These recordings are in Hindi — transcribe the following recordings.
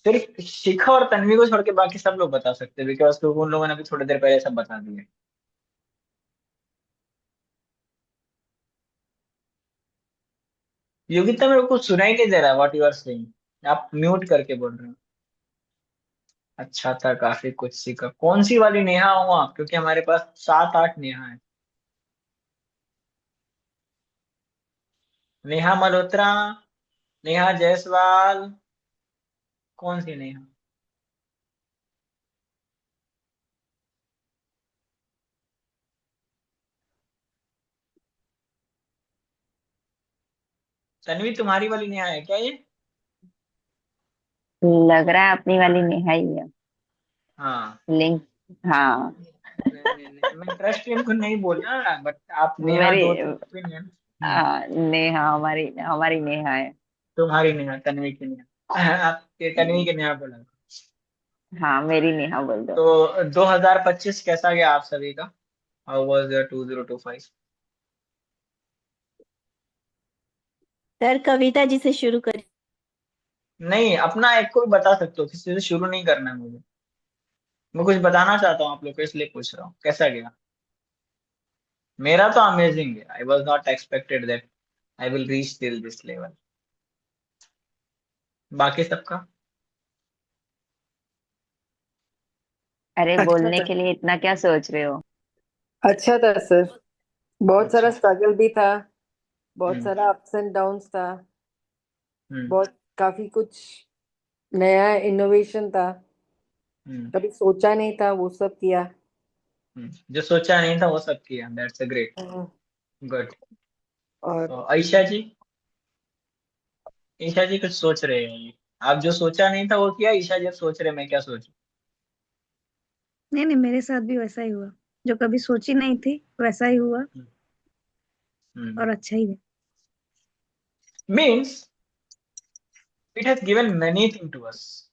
सिर्फ शिखा और तन्वी को छोड़ के बाकी सब लोग बता सकते हैं, बिकॉज उन लोगों ने भी थोड़ी देर पहले सब बता दिए। योगिता, मेरे को कुछ सुनाई नहीं दे रहा व्हाट यू आर सेइंग, आप म्यूट करके बोल रहे हो। अच्छा था, काफी कुछ सीखा। कौन सी वाली नेहा हो आप, क्योंकि हमारे पास 7 8 नेहा है। नेहा मल्होत्रा, नेहा जायसवाल, कौन सी नेहा? तन्वी, तुम्हारी वाली नेहा है क्या ये? लग रहा है अपनी वाली नेहा ही है। हाँ। लिंक। हाँ। नहीं, मैं ट्रस्ट इनको नहीं बोला, बट आप नेहा मेरी दो तो ओपिनियन। नेहा हमारी हमारी नेहा है। तुम्हारी नेहा, तन्वी की नेहा। आपके तन्वी की नेहा बोला। हाँ, मेरी नेहा बोल दो। तो 2025 कैसा गया आप सभी का? How was your 2025? Sir Kavita ji से शुरू करिए। नहीं, अपना एक को भी बता सकते हो, किसी से शुरू नहीं करना है मुझे। मैं कुछ बताना चाहता हूँ आप लोग को, इसलिए पूछ रहा हूँ कैसा गया। मेरा तो अमेजिंग है। I was not expected that I will reach till this level. बाकी सबका? अरे, अच्छा बोलने था। के लिए इतना क्या सोच रहे हो? अच्छा था सर। बहुत सारा अच्छा। स्ट्रगल भी था। बहुत हम्म। सारा अप्स एंड डाउन्स था। हम्म। बहुत काफी कुछ नया इनोवेशन था। हम्म। कभी सोचा नहीं था वो सब किया। जो सोचा नहीं था वो सब किया, that's a great. Hmm, good. और तो आयशा जी, ईशा जी कुछ सोच रहे हैं ये। आप जो सोचा नहीं था वो किया, ईशा जी अब सोच रहे हैं मैं क्या सोचूं। नहीं नहीं, मेरे साथ भी वैसा ही हुआ। जो कभी सोची नहीं थी वैसा ही हुआ। हम्म। और अच्छा ही है। Means it has given many thing to us.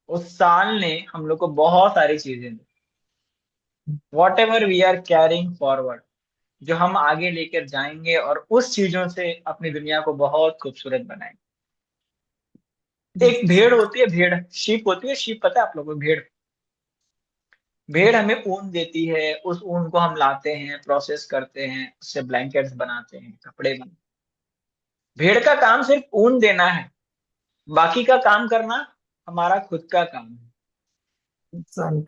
उस साल ने हम लोग को बहुत सारी चीजें दी। Whatever we are carrying forward, जो हम आगे लेकर जाएंगे और उस चीजों से अपनी दुनिया को बहुत खूबसूरत बनाएंगे। एक भेड़ होती है, भेड़ शीप होती है, शीप पता है आप लोगों को? भेड़, भेड़ हमें ऊन देती है, उस ऊन को हम लाते हैं, प्रोसेस करते हैं, उससे ब्लैंकेट्स बनाते हैं, कपड़े बनाते हैं। भेड़ का काम सिर्फ ऊन देना है, बाकी का काम करना हमारा खुद का काम है। इंसान।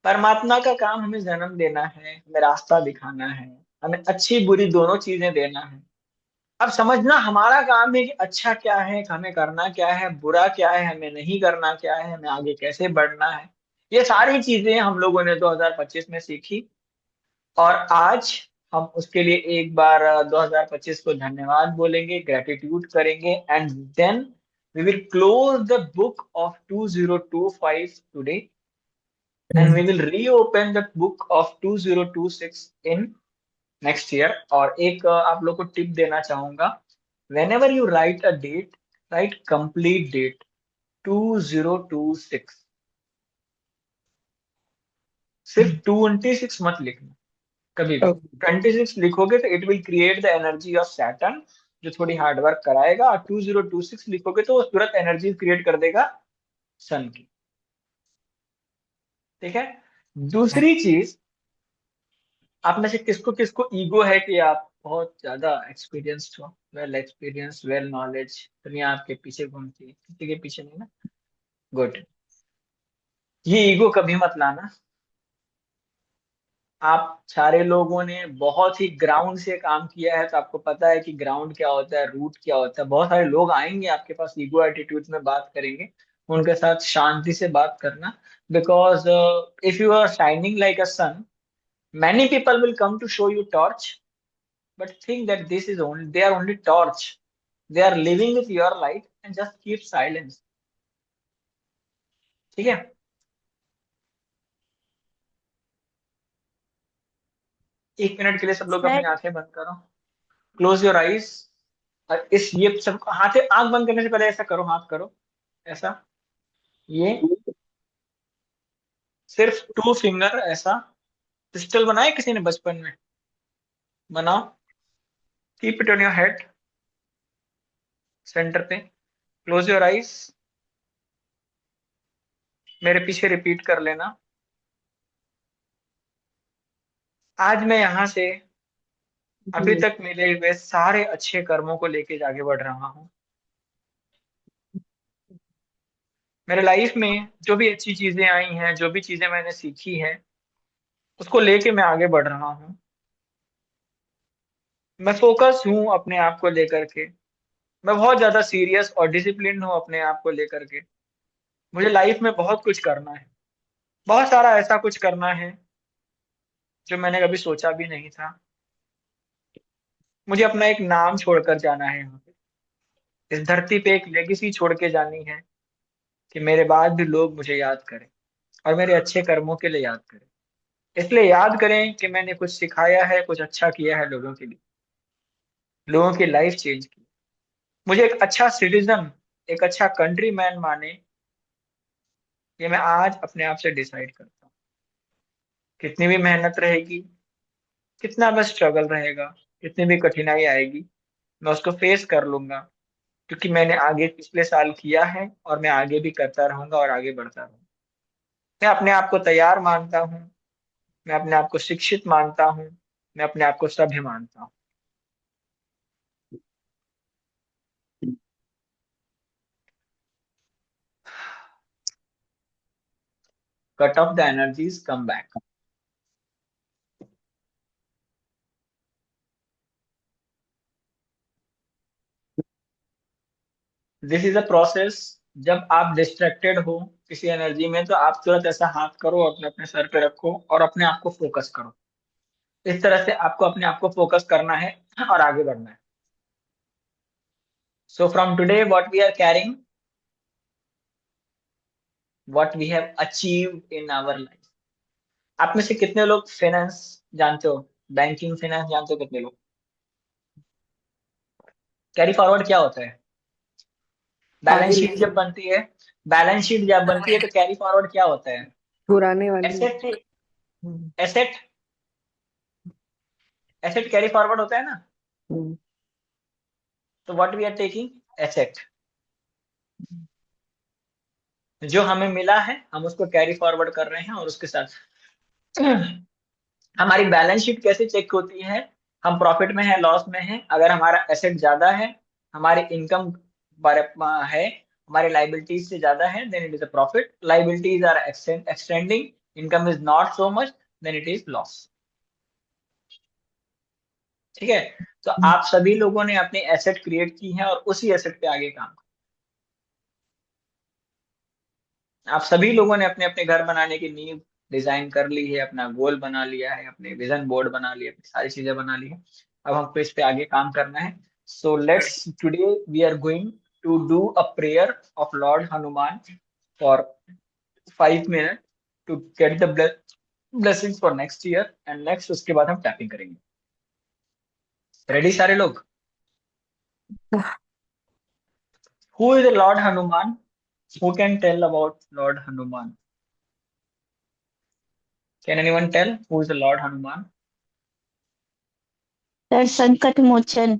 परमात्मा का काम हमें जन्म देना है, हमें रास्ता दिखाना है, हमें अच्छी बुरी दोनों चीजें देना है। अब समझना हमारा काम है कि अच्छा क्या है, हमें करना क्या है, बुरा क्या है, हमें नहीं करना क्या है, हमें आगे कैसे बढ़ना है। ये सारी चीजें हम लोगों ने 2025 में सीखी। और आज हम उसके लिए एक बार 2025 को धन्यवाद बोलेंगे, ग्रेटिट्यूड करेंगे, and then we will close the book of 2025 today, and we will reopen the book of 2026 in next year. और एक आप लोग को टिप देना चाहूंगा, whenever you write a date, write complete date 2026। सिर्फ 26 मत लिखना कभी भी। 26 लिखोगे तो it will create the energy of Saturn, जो थोड़ी हार्डवर्क कराएगा। और 2026 लिखोगे तो वो तुरंत एनर्जी क्रिएट कर देगा सन की। ठीक है। दूसरी चीज, आप में से किसको किसको ईगो है कि आप बहुत ज्यादा एक्सपीरियंस्ड हो, वेल एक्सपीरियंस, वेल नॉलेज, दुनिया आपके पीछे घूमती है, किसी के पीछे नहीं ना? गुड। ये ईगो कभी मत लाना। आप सारे लोगों ने बहुत ही ग्राउंड से काम किया है, तो आपको पता है कि ग्राउंड क्या होता है, रूट क्या होता है। बहुत सारे लोग आएंगे आपके पास, ईगो एटीट्यूड में बात करेंगे, उनके साथ शांति से बात करना। Because if you are shining like a sun, many people will come to show you torch, but think that this is only, they are only torch, they are living with your light, and just keep silence। ठीक है। 1 मिनट के लिए सब लोग अपनी सर आंखें बंद करो, क्लोज योर आईज। और इस ये सब हाथ, आंख बंद करने से पहले ऐसा करो, हाथ करो ऐसा, ये सिर्फ 2 फिंगर ऐसा। पिस्टल बनाए किसी ने बचपन में? बनाओ। Keep it on your head, centre पे। क्लोज योर आइज, मेरे पीछे रिपीट कर लेना। आज मैं यहाँ से अभी जी। तक मिले हुए सारे अच्छे कर्मों को लेके आगे बढ़ रहा हूँ। मेरे लाइफ में जो भी अच्छी चीजें आई हैं, जो भी चीजें मैंने सीखी हैं, उसको लेके मैं आगे बढ़ रहा हूँ। मैं फोकस हूँ अपने आप को लेकर के। मैं बहुत ज्यादा सीरियस और डिसिप्लिन हूँ अपने आप को लेकर के। मुझे लाइफ में बहुत कुछ करना है, बहुत सारा ऐसा कुछ करना है जो मैंने कभी सोचा भी नहीं था। मुझे अपना एक नाम छोड़कर जाना है यहाँ पे। इस धरती पे एक लेगेसी छोड़ के जानी है कि मेरे बाद भी लोग मुझे याद करें और मेरे अच्छे कर्मों के लिए याद करें। इसलिए याद करें कि मैंने कुछ सिखाया है, कुछ अच्छा किया है लोगों के लिए, लोगों की लाइफ चेंज की। मुझे एक अच्छा सिटीजन, एक अच्छा कंट्री मैन माने, ये मैं आज अपने आप से डिसाइड करता हूँ। कितनी भी मेहनत रहेगी, कितना भी स्ट्रगल रहेगा, कितनी भी कठिनाई आएगी, मैं उसको फेस कर लूंगा, क्योंकि मैंने आगे पिछले साल किया है और मैं आगे भी करता रहूंगा और आगे बढ़ता रहूंगा। मैं अपने आप को तैयार मानता हूँ, मैं अपने आप को शिक्षित मानता हूँ, मैं अपने आप को सभ्य मानता हूँ। Cut off the energies, come back. This is a process. जब आप डिस्ट्रैक्टेड हो किसी एनर्जी में, तो आप तुरंत ऐसा हाथ करो, अपने अपने सर पे रखो और अपने आप को फोकस करो। इस तरह से आपको अपने आप को फोकस करना है और आगे बढ़ना है। So from today what we are carrying, what we have achieve in our life. आप में से कितने लोग फाइनेंस जानते हो? बैंकिंग फाइनेंस जानते हो कितने लोग? कैरी फॉरवर्ड क्या होता है? बैलेंस आगे शीट जब बनती है, बैलेंस शीट जब बनती है तो कैरी फॉरवर्ड क्या होता है? पुराने वाली। Asset. Hmm, asset. Asset carry forward होता है ना। हम्म, तो what we are taking? Asset. जो हमें मिला है हम उसको कैरी फॉरवर्ड कर रहे हैं, और उसके साथ हमारी बैलेंस शीट कैसे चेक होती है? हम प्रॉफिट में है, लॉस में है? अगर हमारा एसेट ज्यादा है, हमारी इनकम है, हमारे लाइबिलिटीज से ज्यादा है, then it is a profit. Liabilities are extending, income is not so much, then it is loss. ठीक है। तो आप सभी लोगों ने अपनी एसेट क्रिएट की है और उसी एसेट पे आगे काम। आप सभी लोगों ने अपने अपने घर बनाने की नींव डिजाइन कर ली है, अपना गोल बना लिया है, अपने विजन बोर्ड बना लिया, अपनी सारी चीजें बना ली है। अब हमको इस पे आगे काम करना है। So let's today we are going to do a prayer of lord Hanuman for 5 minute to get the blessings for next year and next. उसके बाद हम टैपिंग करेंगे। रेडी सारे लोग? Who is lord Hanuman? Who can tell about lord Hanuman? Can anyone tell who is lord Hanuman? सर संकट मोचन।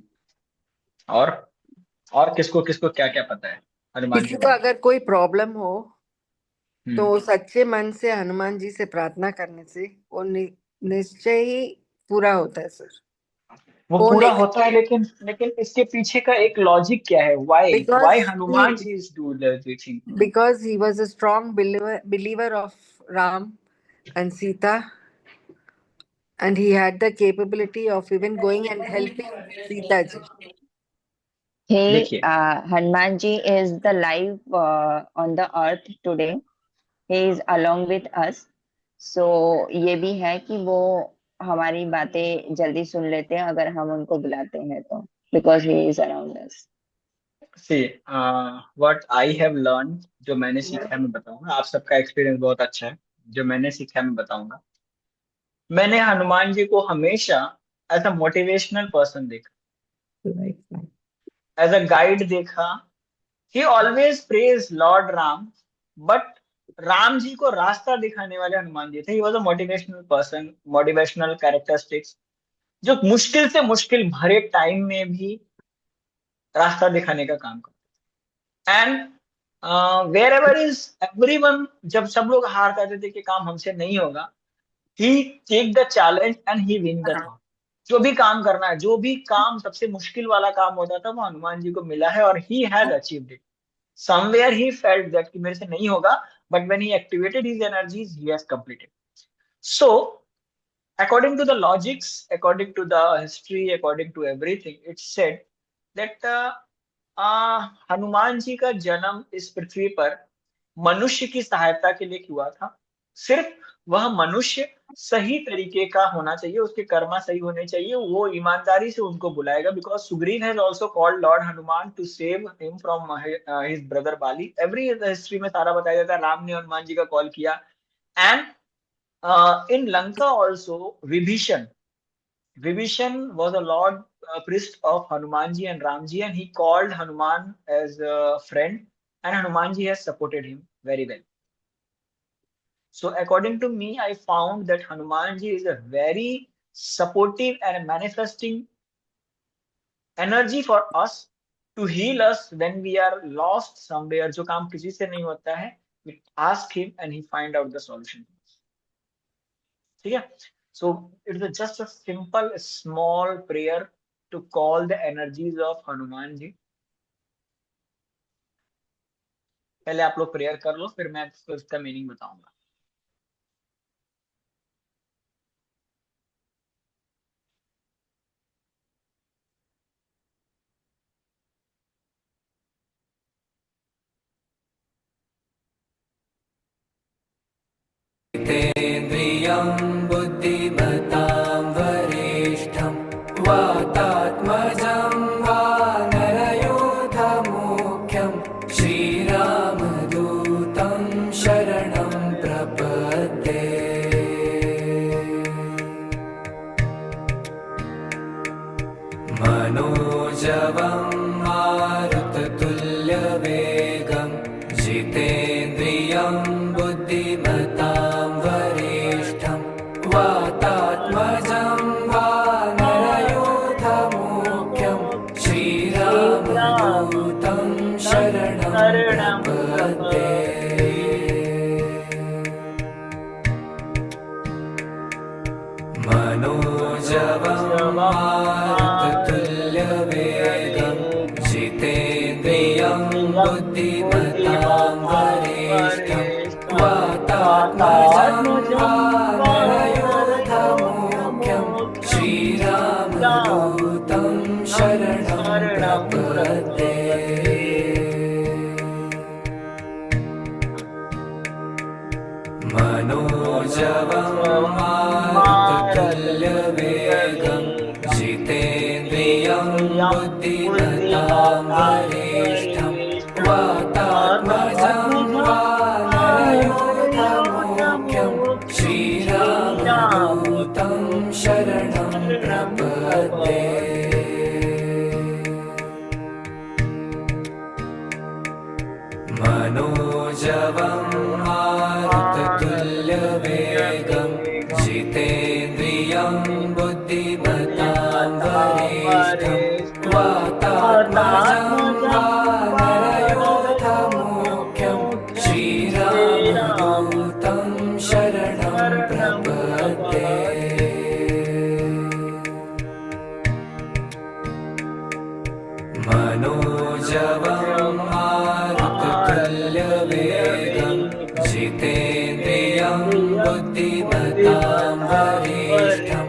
और और किसको किसको क्या क्या पता है हनुमान किसी के को बारे अगर कोई प्रॉब्लम हो में? तो सच्चे मन से हनुमान जी से प्रार्थना करने से वो निश्चय ही पूरा होता है सर। वो वो पूरा नेक्स्ट, होता है, लेकिन लेकिन इसके पीछे का एक लॉजिक क्या है? Why because why Hanuman ji is do the thing? because he was a strong believer of Ram and Sita, and he had the capability of even going and helping Sita ji. He, देखिए, Hanumanji is the life on the earth today. He is along with us. So ये भी है कि वो हमारी बातें जल्दी सुन लेते हैं अगर हम उनको बुलाते हैं तो, because he is around us. See what I have learn, जो मैंने सीखा है मैं बताऊंगा। आप सबका एक्सपीरियंस बहुत अच्छा है, जो मैंने सीखा है मैं बताऊंगा। मैंने हनुमान जी को हमेशा एज अ मोटिवेशनल पर्सन देखा, Right. एज अ गाइड देखा। He always praise lord Ram, but Ram ji को रास्ता दिखाने वाले हनुमान जी थे। He was a motivational person, motivational characteristics, जो मुश्किल से मुश्किल भरे टाइम में भी रास्ता दिखाने का काम करते। And wherever is everyone, जब सब लोग हार जाते थे कि काम हमसे नहीं होगा, he take the challenge and he win the toss. जो भी काम करना है, जो भी काम सबसे मुश्किल वाला काम होता था, वो हनुमान जी को मिला है और he has achieved it. Somewhere he felt that कि मेरे से नहीं होगा, but when he activated his energies he has completed. So according to the logics, according to the history, according to everything, it's said that Hanuman ji का जन्म इस पृथ्वी पर मनुष्य की सहायता के लिए हुआ था। सिर्फ वह मनुष्य सही तरीके का होना चाहिए, उसके कर्मा सही होने चाहिए, वो ईमानदारी से उनको बुलाएगा। Because Sugriva has also called lord Hanuman to save him from his brother Bali. Every history में सारा बताया जाता है, राम ने हनुमान जी का कॉल किया। And in Lanka also, Vibhishan was a lord priest of Hanumanji and Ramji, and he called Hanuman as a friend, and Hanumanji has supported him very well. So according to me, I found that Hanumanji is a very supportive and manifesting energy for us to heal us when we are lost somewhere. जो काम किसी से नहीं होता है, we ask him and he find out the solution. ठीक है? So it is just a simple small prayer to call the energies of Hanuman ji. पहले आप लोग प्रेयर कर लो, फिर मैं आपको इसका मीनिंग बताऊंगा। जितेन्द्रियं बुद्धिमतां वरिष्ठं वातात्मजं वानरयूथमुख्यं श्रीरामदूतं शरणं प्रपद्ये। मनोजवं मारुततुल्यवेगं जितेन्द्रियं बुद्धिमतां वरिष्ठं वातात्मजं वानरयूथमुख्यं श्रीरामदूतं शरणं प्रपद्ये। मनोजवं मारुततुल्यवेगं जितेन्द्रियं बुद्धिमतां वरिष्ठं वातात्मजं वानरयूथमुख्यं श्रीरामदूतं शरणं प्रपद्ये। मनोजवं मारुततुल्यवेगं जितेन्द्रियं बुद्धिमतां वरिष्ठं वातात्मजं वानरयूथमुख्यं श्रीरामदूतं शरणं प्रपद्ये। मनोजवं मारुततुल्यवेगं जितेन्द्रियं बुद्धिमतां वरिष्ठं वातात्मजं वानरयूथमुख्यं श्रीरामदूतं शरणं प्रपद्ये। मनोजवं मारुततुल्यवेगं जितेन्द्रियं बुद्धिमतां वरिष्ठं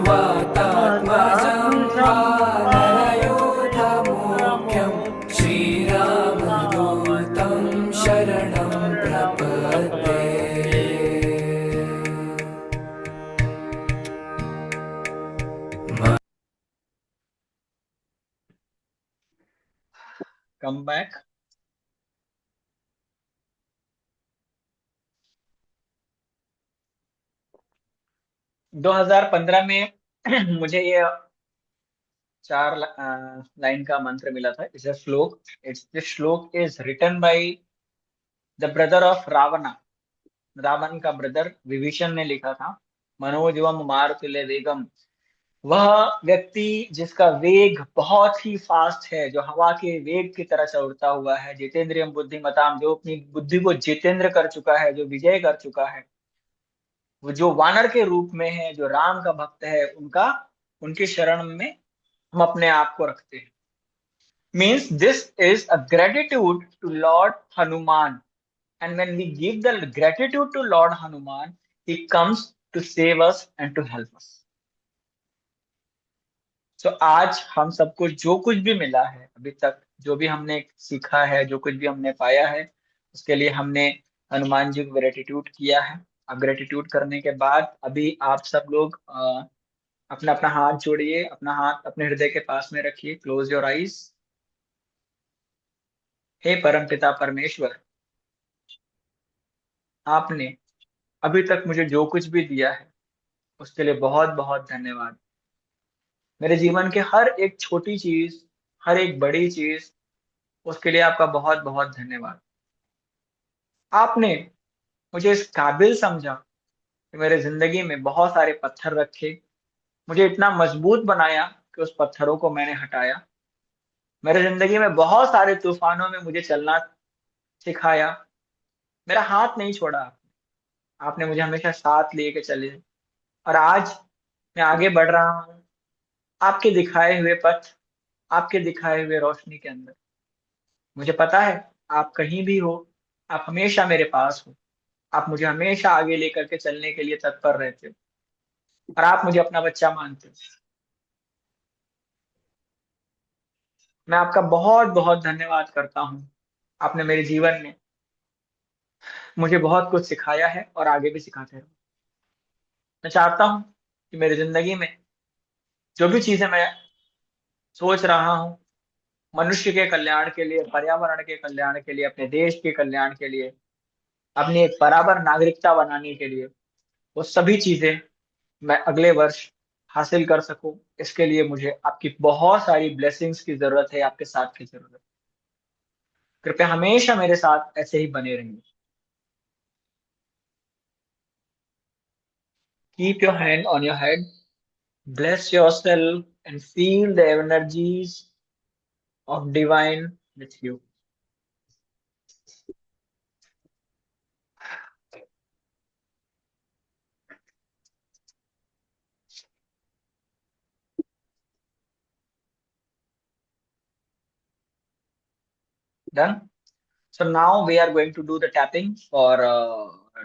वातात्मजं वानरयूथमुख्यं श्रीरामदूतं शरणं प्रपद्ये। Come back. । 2015 में मुझे ये 4 लाइन का मंत्र मिला था। It's a shlok. This shlok is written by the brother of Ravana. Ravan का ब्रदर विभीषण ने लिखा था। मनोजवम मारुततुल्य वेगम वह व्यक्ति जिसका वेग बहुत ही फास्ट है, जो हवा के वेग की तरह से उड़ता हुआ है, जितेंद्रियम बुद्धिमताम, जो अपनी बुद्धि को जितेंद्र कर चुका है, जो विजय कर चुका है, वो जो वानर के रूप में है, जो राम का भक्त है, उनका उनके शरण में हम अपने आप को रखते हैं। Means this is a gratitude to lord Hanuman, and when we give the gratitude to Lord Hanuman, he comes to save us and to help us. So आज हम सबको जो कुछ भी मिला है अभी तक, जो भी हमने सीखा है, जो कुछ भी हमने पाया है, उसके लिए हमने हनुमान जी को ग्रेटिट्यूड किया है। अब ग्रेटिट्यूड करने के बाद अभी आप सब लोग अपना अपना हाथ जोड़िए, अपना हाथ अपने हृदय के पास में रखिए, क्लोज योर आईज। हे परमपिता परमेश्वर, आपने अभी तक मुझे जो कुछ भी दिया है उसके लिए बहुत बहुत धन्यवाद। मेरे जीवन के हर एक छोटी चीज, हर एक बड़ी चीज, उसके लिए आपका बहुत बहुत धन्यवाद। आपने मुझे इस काबिल समझा कि मेरे जिंदगी में बहुत सारे पत्थर रखे, मुझे इतना मजबूत बनाया कि उस पत्थरों को मैंने हटाया। मेरे जिंदगी में बहुत सारे तूफानों में मुझे चलना सिखाया, मेरा हाथ नहीं छोड़ा आपने। आपने मुझे हमेशा साथ लेके चले, और आज मैं आगे बढ़ रहा हूँ आपके दिखाए हुए पथ, आपके दिखाए हुए रोशनी के अंदर। मुझे पता है आप कहीं भी हो, आप हमेशा मेरे पास हो, आप मुझे हमेशा आगे लेकर के चलने के लिए तत्पर रहते हो, और आप मुझे अपना बच्चा मानते हो। मैं आपका बहुत बहुत धन्यवाद करता हूँ। आपने मेरे जीवन में मुझे बहुत कुछ सिखाया है और आगे भी सिखाते रहो। मैं चाहता हूँ कि मेरी जिंदगी में जो भी चीजें मैं सोच रहा हूँ, मनुष्य के कल्याण के लिए, पर्यावरण के कल्याण के लिए, अपने देश के कल्याण के लिए, अपनी एक बराबर नागरिकता बनाने के लिए, वो सभी चीजें मैं अगले वर्ष हासिल कर सकूं। इसके लिए मुझे आपकी बहुत सारी ब्लेसिंग्स की जरूरत है, आपके साथ की जरूरत है। कृपया हमेशा मेरे साथ ऐसे ही बने रहिए। Keep your hand on your head, bless yourself and feel the energies of divine with you. Done. So now we are going to do the tapping for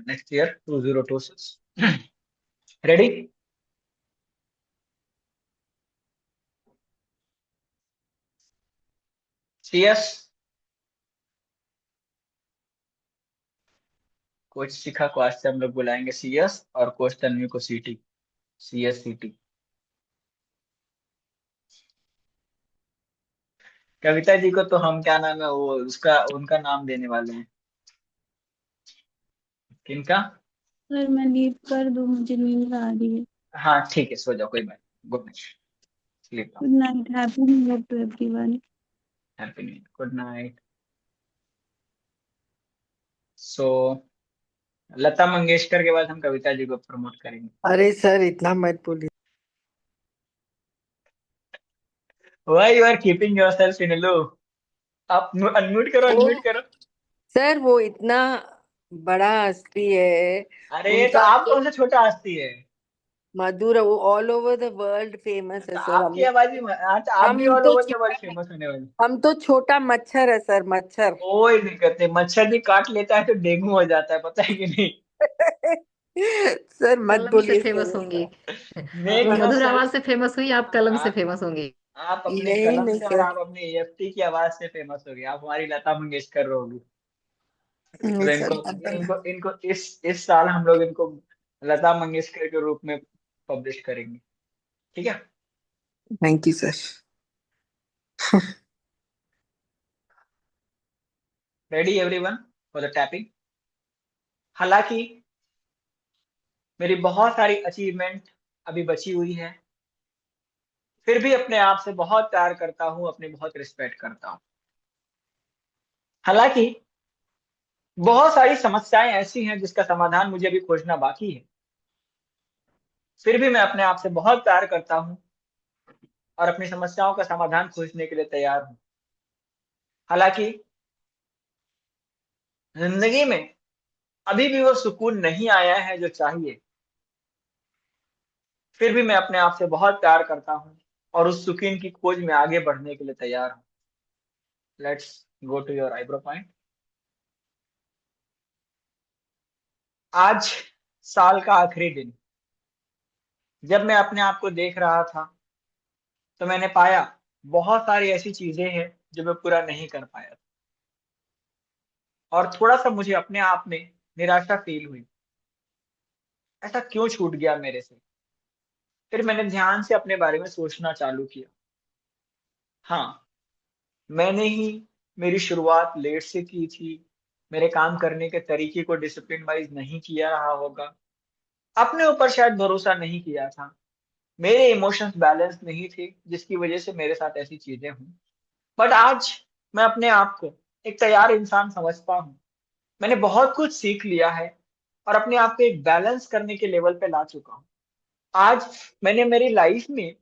next year 2026. Ready? CS. Coach शिखा को आज से हम लोग बुलाएंगे CS, और कोच तन्वी को CT, CS CT। Kavita ji को तो हम क्या नाम है वो, उसका उनका नाम देने वाले हैं। किनका? सर मैं लीव कर दूं, मुझे नींद आ रही है। हाँ ठीक है, सो जाओ, कोई बात। Good night, sleep. Good night, happy new year to everyone. Happy new year, good night. So Lata Mangeshkar के बाद हम कविता जी को प्रमोट करेंगे। अरे सर इतना मत बोलिए। Why you are keeping yourself in a loop? आप अनम्यूट करो, अनम्यूट करो। सर वो इतना बड़ा हस्ती है, अरे तो उनका आप कौन सा छोटा हस्ती है? मधुर, वो all over the world famous है तो सर। आपकी आवाज भी आज आप भी हम ऑल तो ओवर द वर्ल्ड फेमस होने वाली। हम तो छोटा मच्छर है सर, मच्छर। कोई दिक्कत नहीं, मच्छर भी काट लेता है तो डेंगू हो जाता है, पता है कि नहीं? सर मत कलम से बोलिए फेमस सर होंगी। मेक वो योर मधुर आवाज सेल्फ, से फेमस हुई, आप कलम से फेमस होंगी। आप अपने नहीं कलम नहीं से और सर, आप अपने EFT की आवाज से फेमस हो गए। आप हमारी लता मंगेशकर रहोगी। नहीं तो सर, इनको मत बोलिए। इनको इनको इस साल हम लोग इनको लता मंगेशकर के रूप में पब्लिश करेंगे, ठीक है? Thank you sir. Ready everyone for the tapping. हालांकि मेरी बहुत सारी अचीवमेंट अभी बची हुई है, फिर भी अपने आप से बहुत प्यार करता हूं, अपनी बहुत रिस्पेक्ट करता हूं। हालांकि बहुत सारी समस्याएं ऐसी हैं जिसका समाधान मुझे अभी खोजना बाकी है, फिर भी मैं अपने आप से बहुत प्यार करता हूं, और अपनी समस्याओं का समाधान खोजने के लिए तैयार हूं। हालांकि जिंदगी में अभी भी वो सुकून नहीं आया है जो चाहिए, फिर भी मैं अपने आप से बहुत प्यार करता हूँ और उस सुकून की खोज में आगे बढ़ने के लिए तैयार हूँ। Let's go to your eyebrow point. आज साल का आखिरी दिन, जब मैं अपने आप को देख रहा था तो मैंने पाया बहुत सारी ऐसी चीजें हैं जो मैं पूरा नहीं कर पाया था, और थोड़ा सा मुझे अपने आप में निराशा फील हुई। ऐसा क्यों छूट गया मेरे से? फिर मैंने ध्यान से अपने बारे में सोचना चालू किया। हाँ, मैंने ही मेरी शुरुआत लेट से की थी। मेरे काम करने के तरीके को डिसिप्लिन वाइज नहीं किया रहा होगा। अपने ऊपर शायद भरोसा नहीं किया था। मेरे इमोशंस बैलेंस नहीं थे, जिसकी वजह से मेरे साथ ऐसी चीजें हुई। बट आज मैं अपने आप को एक तैयार इंसान समझता हूँ। मैंने बहुत कुछ सीख लिया है और अपने आप को एक बैलेंस करने के लेवल पे ला चुका हूँ। आज मैंने मेरी लाइफ में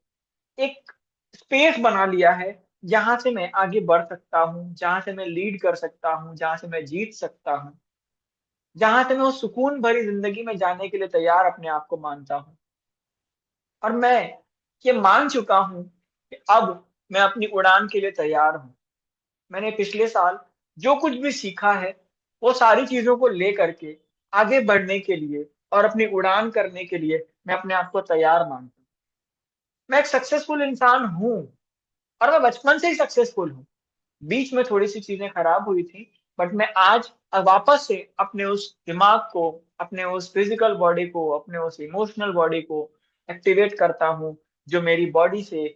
एक स्पेस बना लिया है जहां से मैं आगे बढ़ सकता हूँ, जहां से मैं लीड कर सकता हूँ, जहां से मैं जीत सकता हूँ, जहां से मैं उस सुकून भरी जिंदगी में जाने के लिए तैयार अपने आप को मानता हूँ। और मैं ये मान चुका हूँ कि अब मैं अपनी उड़ान के लिए तैयार हूँ। मैंने पिछले साल जो कुछ भी सीखा है, वो सारी चीजों को ले करके आगे बढ़ने के लिए और अपनी उड़ान करने के लिए मैं अपने आप को तैयार मानता हूँ। मैं एक सक्सेसफुल इंसान हूँ और मैं बचपन से ही सक्सेसफुल हूँ। बीच में थोड़ी सी चीजें खराब हुई थी, बट मैं आज वापस से अपने उस दिमाग को, अपने उस फिजिकल बॉडी को, अपने उस इमोशनल बॉडी को एक्टिवेट करता हूँ, जो मेरी बॉडी से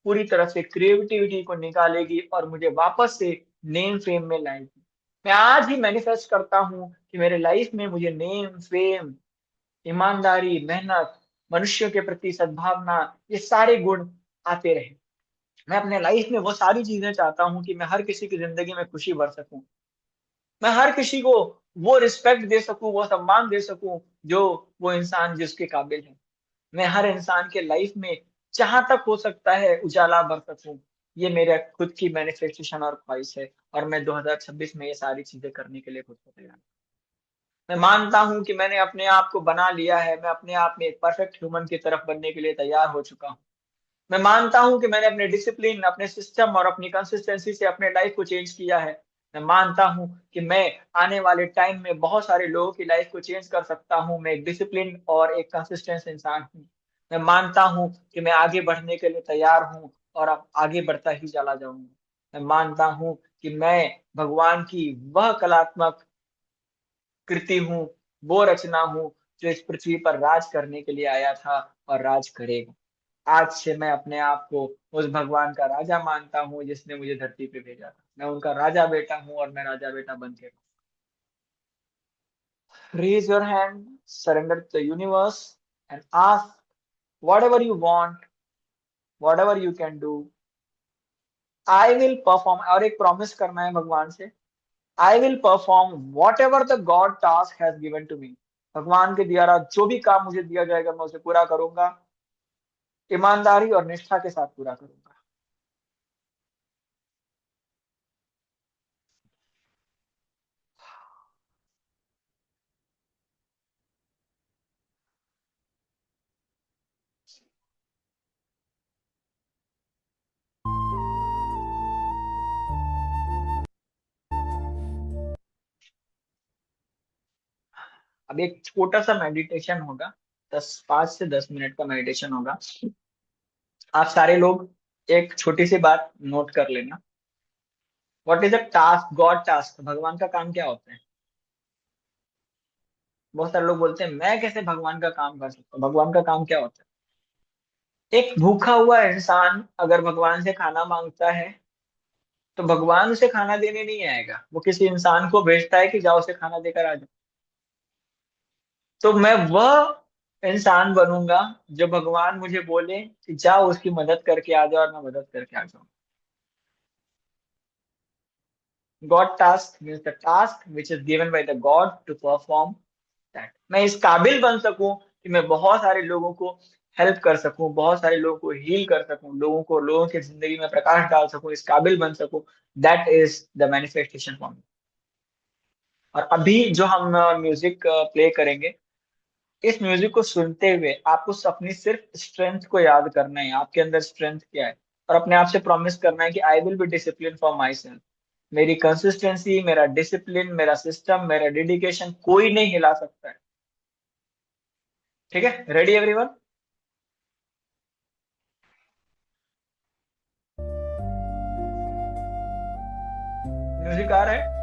पूरी तरह से क्रिएटिविटी को निकालेगी और मुझे वापस से नेम फेम में लाएगी। मैं आज ही मैनिफेस्ट करता हूँ कि मेरे लाइफ में मुझे नेम फेम, ईमानदारी, मेहनत, मनुष्य के प्रति सद्भावना, ये सारे गुण आते रहे। मैं अपने लाइफ में वो सारी चीजें चाहता हूँ कि मैं हर किसी की जिंदगी में खुशी भर सकूं। मैं हर किसी को वो रिस्पेक्ट दे सकूं, वो सम्मान दे सकूं जो वो इंसान जिसके काबिल है। मैं हर इंसान के लाइफ में जहां तक हो सकता है उजाला भर सकूं। ये मेरा खुद की मैनिफेस्टेशन और ख्वाहिश है, और मैं 2026 में ये सारी चीजें करने के लिए खुद को तैयार हूं। मैं मानता हूं कि मैंने अपने आप को बना लिया है। मैं अपने आप में एक परफेक्ट ह्यूमन की तरफ बनने के लिए तैयार हो चुका हूं। मैं मानता हूं कि मैंने अपने डिसिप्लिन, अपने सिस्टम और अपनी कंसिस्टेंसी से अपने लाइफ को चेंज किया है। मैं मानता हूं कि मैं आने वाले टाइम में बहुत सारे लोगों की लाइफ को चेंज कर सकता हूं। मैं एक डिसिप्लिन और एक कंसिस्टेंट इंसान हूं। मैं मानता हूं कि मैं आगे बढ़ने के लिए तैयार हूं और अब आगे बढ़ता ही चला जाऊंगा। मैं मानता हूं कि मैं भगवान की वह कलात्मक कृति हूँ, वो रचना हूँ जो इस पृथ्वी पर राज करने के लिए आया था और राज करेगा। आज से मैं अपने आप को उस भगवान का राजा मानता हूँ जिसने मुझे धरती पे भेजा था। मैं उनका राजा बेटा हूँ और मैं राजा बेटा बन के raise your hand, surrender to the universe and ask whatever you want, whatever you can do, I will perform। और एक प्रॉमिस करना है भगवान से, I will perform whatever the God task has given to me। भगवान के द्वारा जो भी काम मुझे दिया जाएगा मैं उसे पूरा करूंगा, ईमानदारी और निष्ठा के साथ पूरा करूंगा। अब एक छोटा सा मेडिटेशन होगा, 5 से 10 मिनट का मेडिटेशन होगा। आप सारे लोग एक छोटी सी बात नोट कर लेना। What is a task, God task? भगवान का काम क्या होता है? बहुत सारे लोग बोलते हैं मैं कैसे भगवान का काम कर सकता हूँ। भगवान का काम क्या होता है? एक भूखा हुआ इंसान अगर भगवान से खाना मांगता है तो भगवान उसे खाना देने नहीं आएगा, वो किसी इंसान को भेजता है कि जाओ उसे खाना देकर आ जाओ। तो मैं वह इंसान बनूंगा जो भगवान मुझे बोले कि जाओ उसकी मदद करके आ जाओ, और मैं मदद करके आ जाऊँ। God task means the task which is given by the god to perform that. मैं इस काबिल बन सकूं कि मैं बहुत सारे लोगों को हेल्प कर सकूं, बहुत सारे लोगों को हील कर सकूं, लोगों की जिंदगी में प्रकाश डाल सकूं, इस काबिल बन सकूं, that is the manifestation for me. और अभी जो हम म्यूजिक प्ले करेंगे, इस म्यूजिक को सुनते हुए आपको अपनी सिर्फ स्ट्रेंथ को याद करना है, आपके अंदर स्ट्रेंथ क्या है, और अपने आप से प्रॉमिस करना है कि I will be discipline for my self. मेरी कंसिस्टेंसी, मेरा डिसिप्लिन, मेरा सिस्टम, मेरा डेडिकेशन कोई नहीं हिला सकता है। ठीक है, रेडी एवरीवन? म्यूजिक आ रहा है?